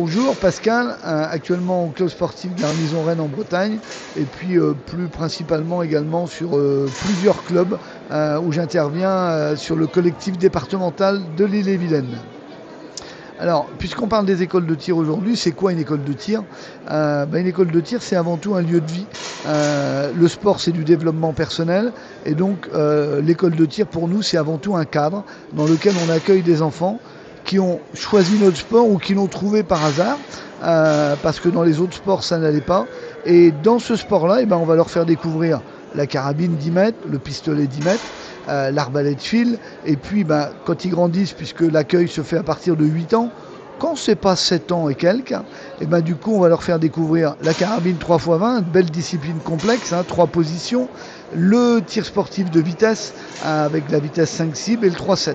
Bonjour Pascal, actuellement au club sportif Garnison Rennes en Bretagne et puis plus principalement également sur plusieurs clubs où j'interviens sur le collectif départemental de l'Ille-et-Vilaine. Alors, puisqu'on parle des écoles de tir aujourd'hui, c'est quoi une école de tir? Une école de tir, c'est avant tout un lieu de vie. Le sport, c'est du développement personnel. Et donc, l'école de tir, pour nous, c'est avant tout un cadre dans lequel on accueille des enfants qui ont choisi notre sport ou qui l'ont trouvé par hasard, parce que dans les autres sports, ça n'allait pas. Et dans ce sport-là, on va leur faire découvrir la carabine 10 mètres, le pistolet 10 mètres, l'arbalète file, et puis quand ils grandissent, puisque l'accueil se fait à partir de 8 ans, quand c'est pas 7 ans et quelques, du coup on va leur faire découvrir la carabine 3x20, une belle discipline complexe, 3 positions, le tir sportif de vitesse avec la vitesse 5 cibles et le 3-7.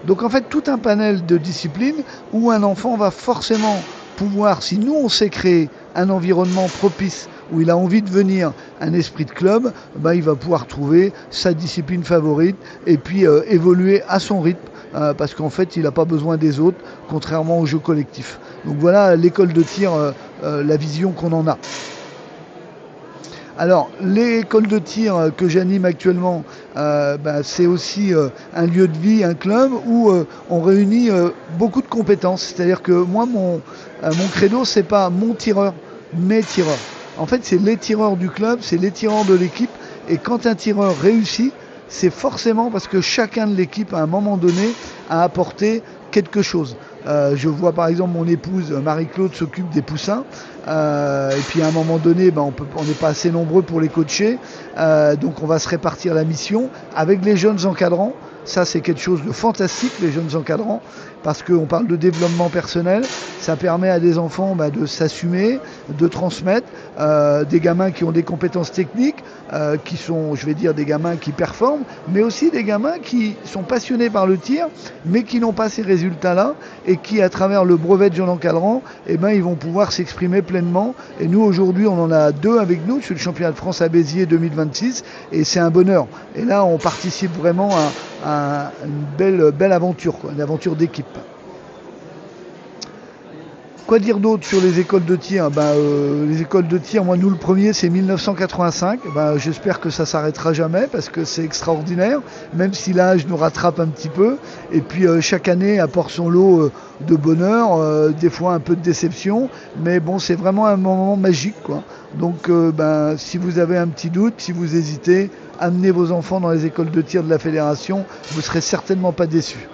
Donc en fait tout un panel de disciplines où un enfant va forcément pouvoir, si nous on sait créer un environnement propice où il a envie de venir, un esprit de club, il va pouvoir trouver sa discipline favorite et puis évoluer à son rythme, parce qu'en fait il n'a pas besoin des autres, contrairement au jeu collectif. Donc voilà l'école de tir, la vision qu'on en a. Alors, l'école de tir que j'anime actuellement, c'est aussi un lieu de vie, un club où on réunit beaucoup de compétences. C'est-à-dire que moi, mon credo, c'est pas mon tireur, mes tireurs. En fait, c'est les tireurs du club, c'est les tireurs de l'équipe. Et quand un tireur réussit, c'est forcément parce que chacun de l'équipe, à un moment donné, a apporté quelque chose. Je vois par exemple mon épouse Marie-Claude s'occupe des poussins, et puis à un moment donné on n'est pas assez nombreux pour les coacher, donc on va se répartir la mission avec les jeunes encadrants. Ça c'est quelque chose de fantastique, les jeunes encadrants, parce qu'on parle de développement personnel, ça permet à des enfants de s'assumer, de transmettre, des gamins qui ont des compétences techniques, qui sont, je vais dire, des gamins qui performent, mais aussi des gamins qui sont passionnés par le tir, mais qui n'ont pas ces résultats-là, et qui, à travers le brevet de jeune encadrant, ils vont pouvoir s'exprimer pleinement. Et nous, aujourd'hui, on en a 2 avec nous sur le championnat de France à Béziers 2026, et c'est un bonheur. Et là, on participe vraiment à une belle aventure, une aventure d'équipe. Quoi dire d'autre sur les écoles de tir? Les écoles de tir, moi, nous, le premier, c'est 1985. J'espère que ça s'arrêtera jamais parce que c'est extraordinaire, même si l'âge nous rattrape un petit peu. Et puis, chaque année apporte son lot de bonheur, des fois un peu de déception. Mais bon, c'est vraiment un moment magique, quoi. Donc, si vous avez un petit doute, si vous hésitez, amenez vos enfants dans les écoles de tir de la fédération. Vous ne serez certainement pas déçus.